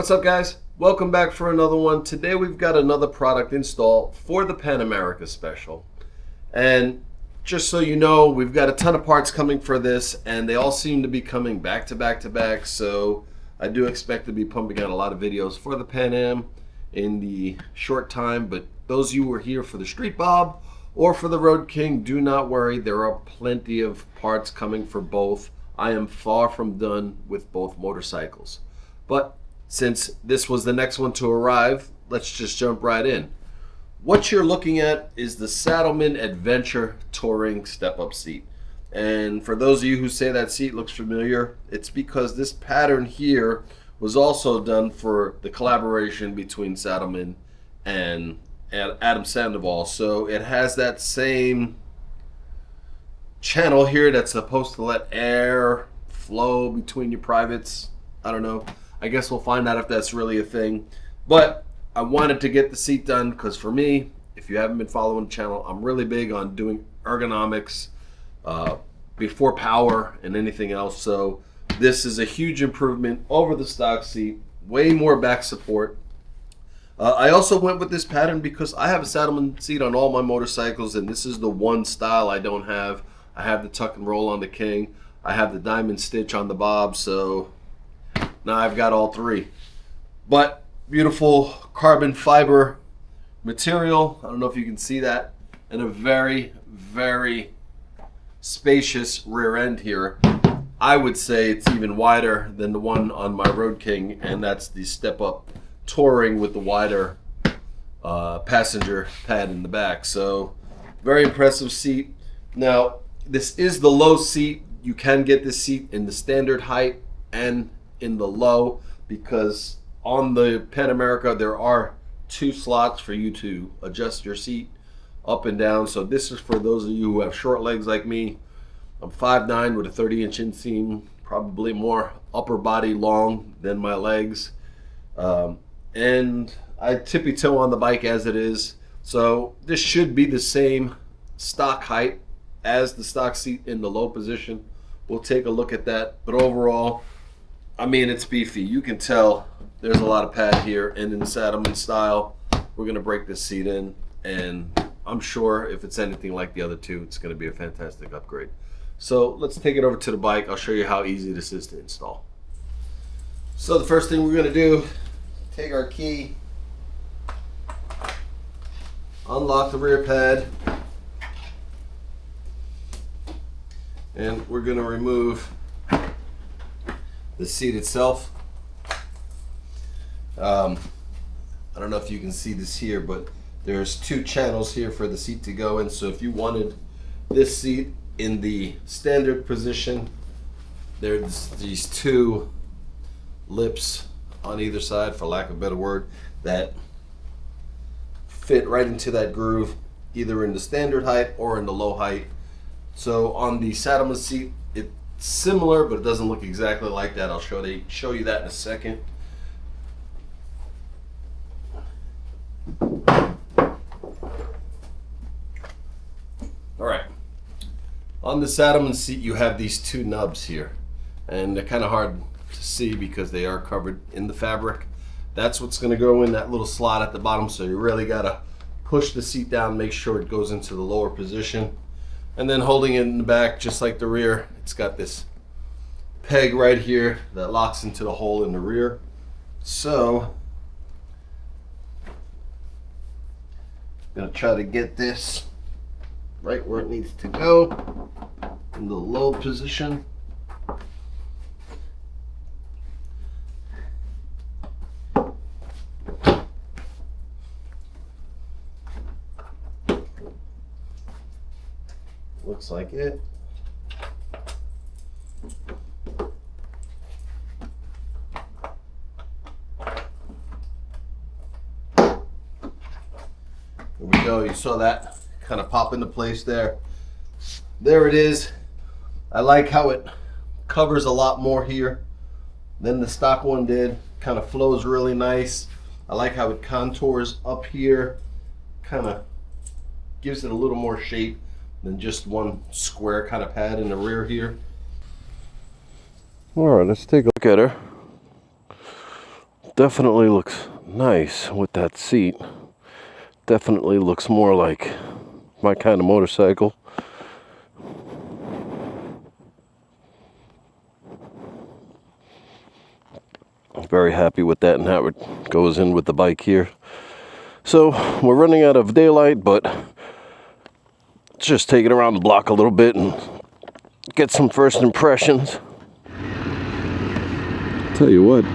What's up, guys? Welcome back for another one. Today we've got another product install for the Pan America special. And just so you know, we've got a ton of parts coming for this, and they all seem to be coming back to back to back. So I do expect to be pumping out a lot of videos for the Pan Am in the short time. But those of you who are here for the Street Bob or for the Road King, do not worry. There are plenty of parts coming for both. I am far from done with both motorcycles. But since this was the next one to arrive, let's just jump right in. What you're looking at is the Saddlemen Adventure Touring step-up seat. And for those of you who say that seat looks familiar, it's because this pattern here was also done for the collaboration between Saddlemen and Adam Sandoval. So it has that same channel here that's supposed to let air flow between your privates. I don't know. I guess we'll find out if that's really a thing. But I wanted to get the seat done because for me, if you haven't been following the channel, I'm really big on doing ergonomics before power and anything else. So this is a huge improvement over the stock seat, way more back support. I also went with this pattern because I have a Saddlemen seat on all my motorcycles, and this is the one style I don't have. I have the tuck and roll on the King. I have the diamond stitch on the Bob, so now I've got all three. But beautiful carbon fiber material. I don't know if you can see that. And a very, very spacious rear end here. I would say it's even wider than the one on my Road King, and that's the step-up touring with the wider passenger pad in the back. So very impressive seat. Now, this is the low seat. You can get this seat in the standard height and in the low, because on the Pan America there are two slots for you to adjust your seat up and down. So this is for those of you who have short legs like me. I'm 5'9" with a 30-inch inseam, probably more upper body long than my legs, and I tippy toe on the bike as it is. So this should be the same stock height as the stock seat in the low position. We'll take a look at that, but overall, I mean, it's beefy. You can tell there's a lot of pad here, and in the Saddlemen style, we're going to break this seat in, and I'm sure if it's anything like the other two, it's going to be a fantastic upgrade. So let's take it over to the bike. I'll show you how easy this is to install. So the first thing we're going to do, take our key, unlock the rear pad, and we're going to remove the seat itself. I don't know if you can see this here, but there's two channels here for the seat to go in. So if you wanted this seat in the standard position, there's these two lips on either side, for lack of a better word, that fit right into that groove, either in the standard height or in the low height. So on the Saddlemen seat, it's similar, but it doesn't look exactly like that. I'll show you that in a second. All right. On the Saddlemen seat, you have these two nubs here, and they're kind of hard to see because they are covered in the fabric. That's what's going to go in that little slot at the bottom, so you really got to push the seat down, make sure it goes into the lower position. And then holding it in the back, just like the rear, it's got this peg right here that locks into the hole in the rear. So I'm going to try to get this right where it needs to go, in the low position. Looks like it. There we go. You saw that kind of pop into place there. There it is. I like how it covers a lot more here than the stock one did. Kind of flows really nice. I like how it contours up here. Kind of gives it a little more shape than just one square kind of pad in the rear here. All right, let's take a look at her. definitely looks nice with that seat. Definitely looks more like my kind of motorcycle. I'm very happy with that and how it goes in with the bike here. So we're running out of daylight, but let's just take it around the block a little bit and get some first impressions. Tell you what,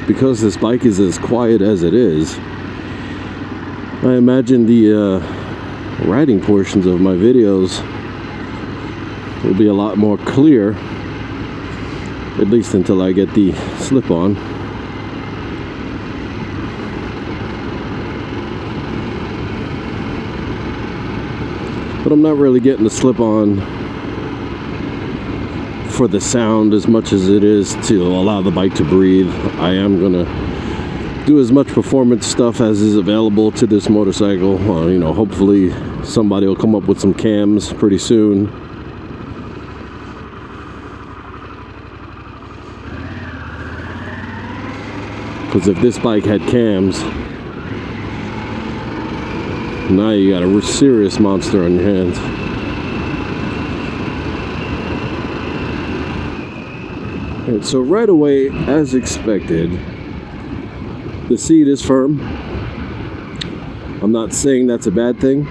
because this bike is as quiet as it is, I imagine the riding portions of my videos will be a lot more clear, at least until I get the slip-on. But I'm not really getting the slip-on for the sound as much as it is to allow the bike to breathe. I am gonna do as much performance stuff as is available to this motorcycle. You know, hopefully somebody will come up with some cams pretty soon. Because if this bike had cams, now you got a serious monster on your hands. Alright, so right away, as expected, the seat is firm. I'm not saying that's a bad thing.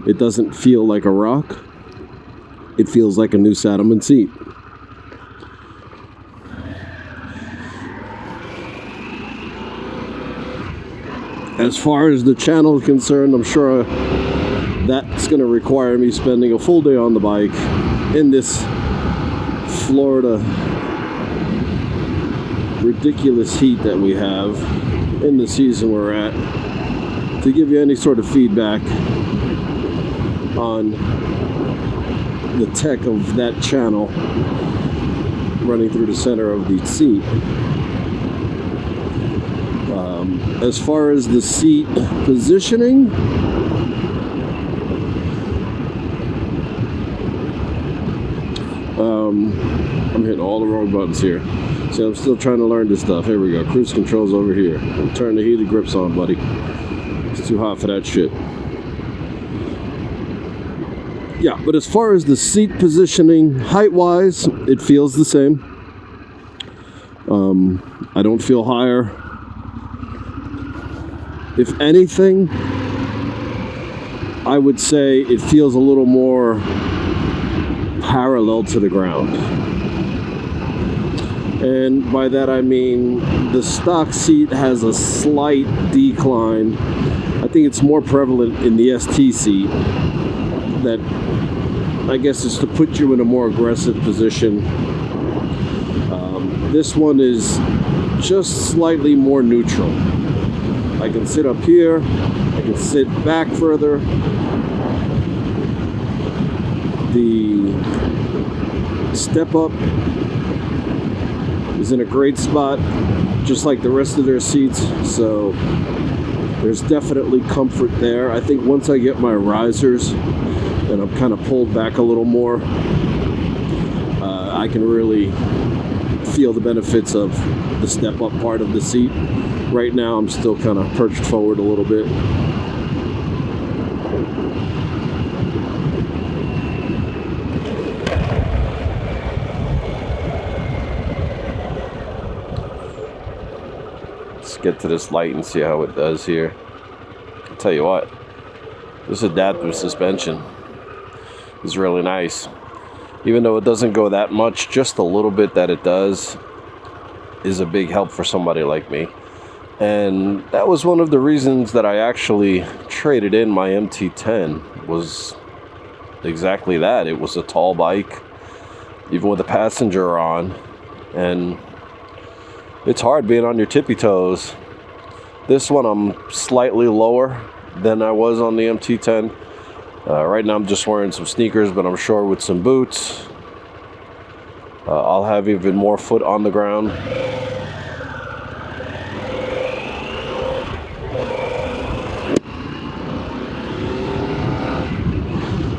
It doesn't feel like a rock. It feels like a new Saddlemen seat. As far as the channel is concerned, I'm sure that's going to require me spending a full day on the bike in this Florida ridiculous heat that we have in the season we're at, to give you any sort of feedback on the tech of that channel running through the center of the seat. As far as the seat positioning, I'm hitting all the wrong buttons here. See, I'm still trying to learn this stuff. Here we go. Cruise control's over here. Turn the heated grips on, buddy. It's too hot for that shit. Yeah, but as far as the seat positioning, height-wise, it feels the same. I don't feel higher. If anything, I would say it feels a little more parallel to the ground. And by that I mean the stock seat has a slight decline. I think it's more prevalent in the ST seat. That, I guess, is to put you in a more aggressive position. This one is just slightly more neutral. I can sit up here, I can sit back further. The step up is in a great spot, just like the rest of their seats, so there's definitely comfort there. I think once I get my risers and I'm kind of pulled back a little more, I can really feel the benefits of the step up part of the seat. Right now I'm still kind of perched forward a little bit. Let's get to this light and see how it does here. I'll tell you what, this adaptive suspension is really nice. Even though it doesn't go that much, just a little bit that it does is a big help for somebody like me. And that was one of the reasons that I actually traded in my MT10, was exactly that. It was a tall bike, even with a passenger on, and it's hard being on your tippy toes. This one I'm slightly lower than I was on the MT10. Right now I'm just wearing some sneakers, but I'm sure with some boots, I'll have even more foot on the ground.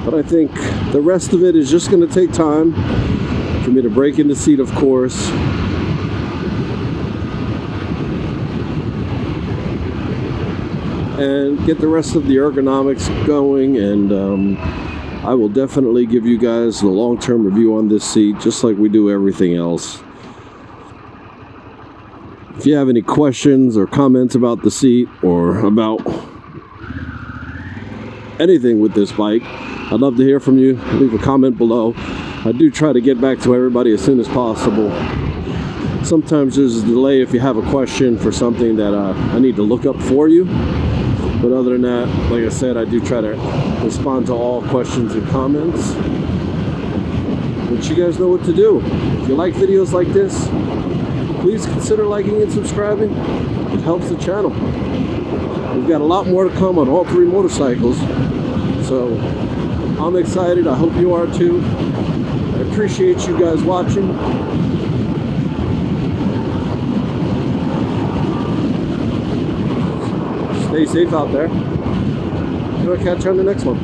But I think the rest of it is just going to take time for me to break in the seat, of course. and get the rest of the ergonomics going, and I will definitely give you guys the long-term review on this seat, just like we do everything else. If you have any questions or comments about the seat or about anything with this bike, I'd love to hear from you. Leave a comment below. I do try to get back to everybody as soon as possible. Sometimes there's a delay if you have a question for something that I need to look up for you. But other than that, like I said, I do try to respond to all questions and comments. But you guys know what to do. If you like videos like this, please consider liking and subscribing. It helps the channel. We've got a lot more to come on all three motorcycles. So I'm excited. I hope you are too. I appreciate you guys watching. Stay safe out there. We'll catch you on the next one.